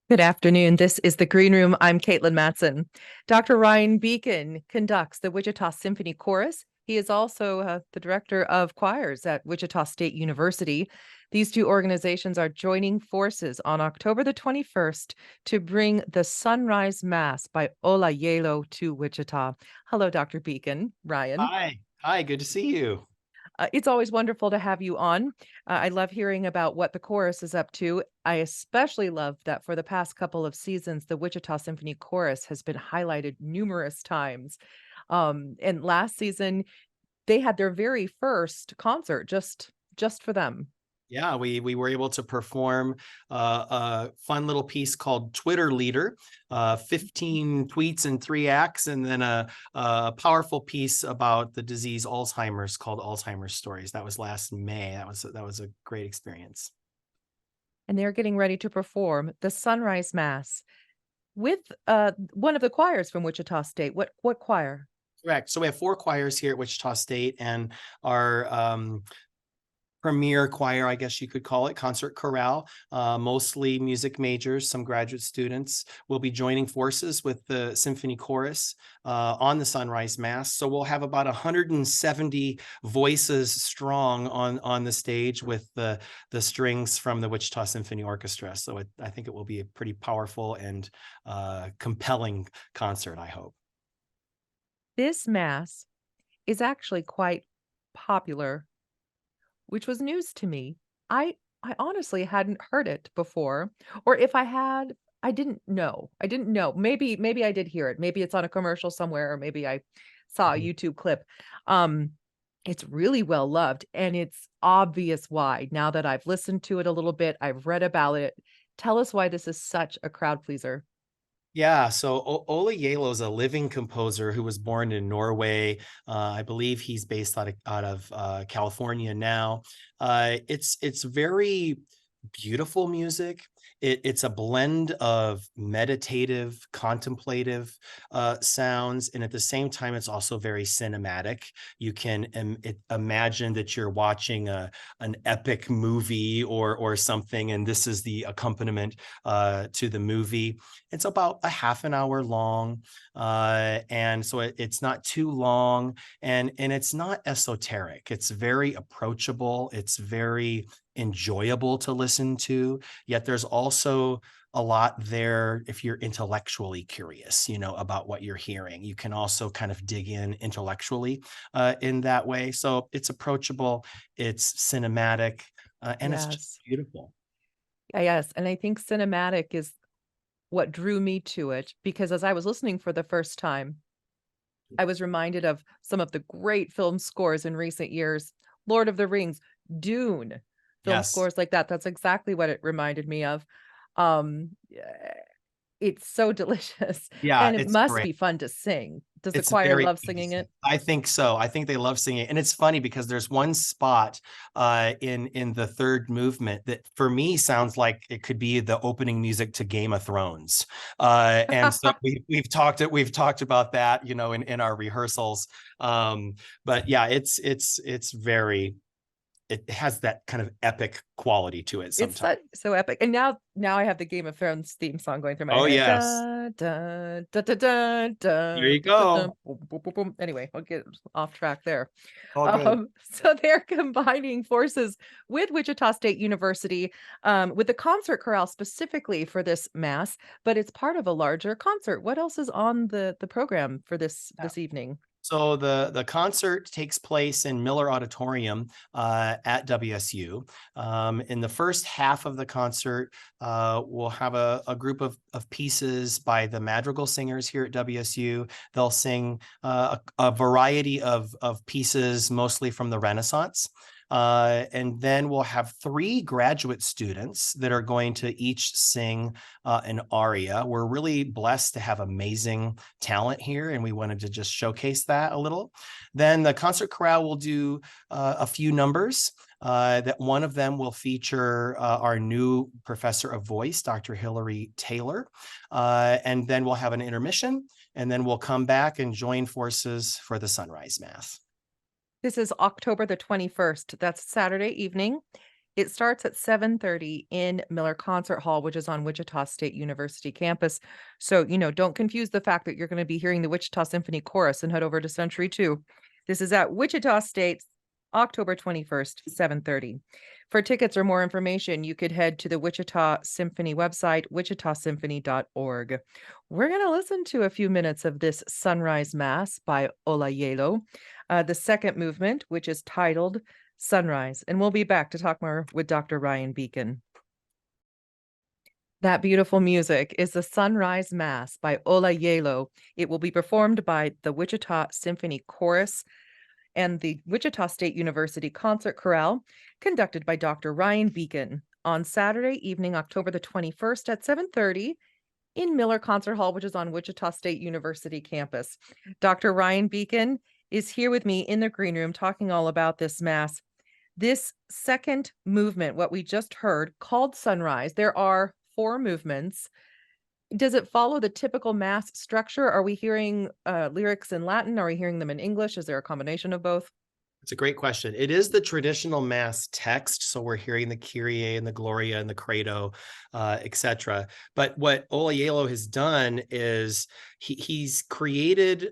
Good afternoon. This is the Green Room. I'm Caitlin Matson. Dr. Ryan Beeken conducts the Wichita Symphony Chorus. He is also the director of choirs at Wichita State University. These two organizations are joining forces on October the 21st to bring the Sunrise Mass by Ola Yelo to Wichita. Hello, Dr. Beeken. Ryan. Hi, good to see you. It's always wonderful to have you on. I love hearing about what the chorus is up to. I especially love that for the past couple of seasons, the Wichita Symphony Chorus has been highlighted numerous times. And last season, they had their very first concert just for them. Yeah, we were able to perform a fun little piece called Twitter Leader, 15 tweets and 3 acts, and then a powerful piece about the disease Alzheimer's called Alzheimer's Stories. That was last May. That was a great experience. And they're getting ready to perform the Sunrise Mass with one of the choirs from Wichita State. What choir? Correct. So we have 4 choirs here at Wichita State, and our premier choir, I guess you could call it, concert chorale, mostly music majors, some graduate students will be joining forces with the symphony chorus on the Sunrise Mass. So we'll have about 170 voices strong on the stage with the strings from the Wichita Symphony Orchestra. So I think it will be a pretty powerful and compelling concert, I hope. This mass is actually quite popular, which was news to me. I honestly hadn't heard it before, or if I had, I didn't know. I didn't know. Maybe I did hear it. Maybe it's on a commercial somewhere, or maybe I saw a Mhm. YouTube clip. Um, it's really well loved, and it's obvious why. Now that I've listened to it a little bit, I've read about it. Tell us why this is such a crowd pleaser. Yeah, so Ola Yelo is a living composer who was born in Norway. I believe he's based out of California now. It's very beautiful music. It's a blend of meditative, contemplative sounds, and at the same time, it's also very cinematic. You can imagine that you're watching an epic movie or something, and this is the accompaniment to the movie. It's about a half an hour long, and so it's not too long, and it's not esoteric. It's very approachable. It's very enjoyable to listen to. Yet there's also a lot there if you're intellectually curious, about what you're hearing. You can also kind of dig in intellectually in that way. So it's approachable, it's cinematic, and it's just Yes. beautiful. Yes, and I think cinematic is what drew me to it because as I was listening for the first time, I was reminded of some of the great film scores in recent years. Lord of the Rings, Dune, film Yes. scores like that. That's exactly what it reminded me of. Yeah, it's so delicious, Yeah, and it it's must great. be fun to sing. Does the It's choir very love good to singing see. it? I think so. I think they love singing, and it's funny because there's one spot in the third movement that for me sounds like it could be the opening music to Game of Thrones. And so we've talked about that, in our rehearsals. But yeah, it's very it has that kind of epic quality to it It's sometimes. so epic, and now I have the Game of Thrones theme song going through my Oh head. yes. Da, da, da, da, da, Here da, you da, da, da, go. boom, boom, boom, boom. Anyway, I'll get off track there. All good. So they're combining forces with Wichita State University, with the concert chorale specifically for this mass, but it's part of a larger concert. What else is on the program for this evening? So the concert takes place in Miller Auditorium at WSU. In the first half of the concert, we'll have a group of pieces by the madrigal singers here at WSU. They'll sing a variety of pieces, mostly from the Renaissance. And then we'll have 3 graduate students that are going to each sing an aria. We're really blessed to have amazing talent here, and we wanted to just showcase that a little. Then the concert chorale will do a few numbers. That one of them will feature our new professor of voice, Dr. Hillary Taylor. And then we'll have an intermission, and then we'll come back and join forces for the Sunrise Mass. This is October the 21st. That's Saturday evening. It starts at 7:30 in Miller Concert Hall, which is on Wichita State University campus. So, don't confuse the fact that you're going to be hearing the Wichita Symphony Chorus and head over to Century 2. This is at Wichita State, October 21st, 7:30. For tickets or more information, you could head to the Wichita Symphony website, wichitasymphony.org. We're going to listen to a few minutes of this Sunrise Mass by Ola Yelo, the second movement, which is titled Sunrise. And we'll be back to talk more with Dr. Ryan Beeken. That beautiful music is the Sunrise Mass by Ola Yelo. It will be performed by the Wichita Symphony Chorus and the Wichita State University Concert Chorale, conducted by Dr. Ryan Beeken on Saturday evening, October the 21st at 7:30 in Miller Concert Hall, which is on Wichita State University campus. Dr. Ryan Beeken is here with me in the green room talking all about this Mass. This second movement, what we just heard, called Sunrise, there are 4 movements. Does it follow the typical Mass structure? Are we hearing lyrics in Latin? Are we hearing them in English? Is there a combination of both? It's a great question. It is the traditional Mass text, so we're hearing the Kyrie and the Gloria and the Credo, etc. But what Olayelo has done is he's created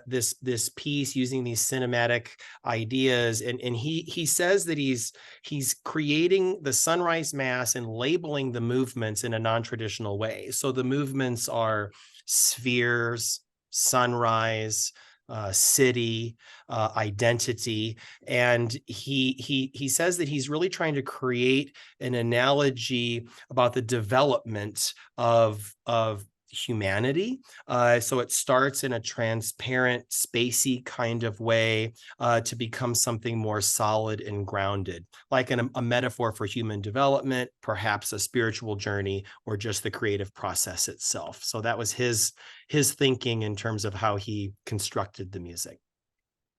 this piece using these cinematic ideas, and he says that he's creating the Sunrise Mass and labeling the movements in a non-traditional way. So the movements are spheres, sunrise, city, identity, and he says that he's really trying to create an analogy about the development of humanity. So it starts in a transparent, spacey kind of way to become something more solid and grounded, like a metaphor for human development, perhaps a spiritual journey, or just the creative process itself. So that was his thinking in terms of how he constructed the music.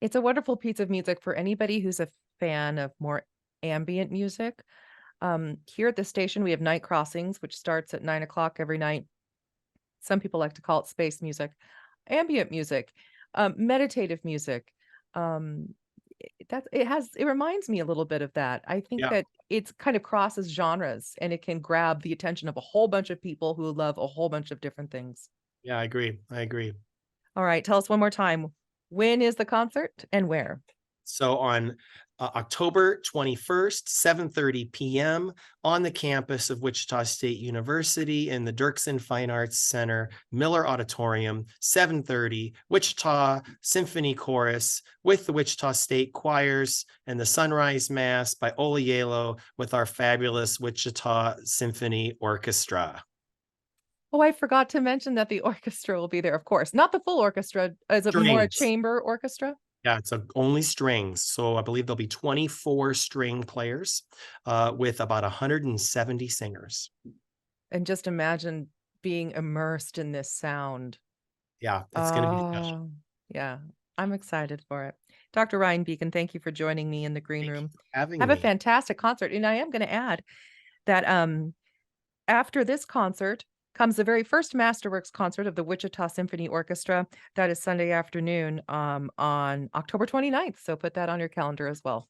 It's a wonderful piece of music for anybody who's a fan of more ambient music. Here at the station, we have Night Crossings, which starts at 9 o'clock every night. Some people like to call it space music, ambient music, meditative music. It reminds me a little bit of that. I think Yeah, that it's kind of crosses genres and it can grab the attention of a whole bunch of people who love a whole bunch of different things. yeah, I agree. I agree. All right, tell us one more time. When is the concert and where? So on October 21st, 7:30 p.m. on the campus of Wichita State University in the Dirksen Fine Arts Center, Miller Auditorium, 7:30, Wichita Symphony Chorus with the Wichita State Choirs and the Sunrise Mass by Olayelo with our fabulous Wichita Symphony Orchestra. Oh, I forgot to mention that the orchestra will be there, of course. Not the full orchestra. Is it more a Strings. chamber orchestra? Yeah, it's only strings. So I believe there'll be 24 string players with about 170 singers. And just imagine being immersed in this sound. Yeah, it's going to be special. Oh, yeah. I'm excited for it. Dr. Ryan Beeken, thank you for joining me in the green Thank you room. for having Have a me. fantastic concert. And I am going to add that after this concert comes the very first Masterworks concert of the Wichita Symphony Orchestra. That is Sunday afternoon on October 29th. So put that on your calendar as well.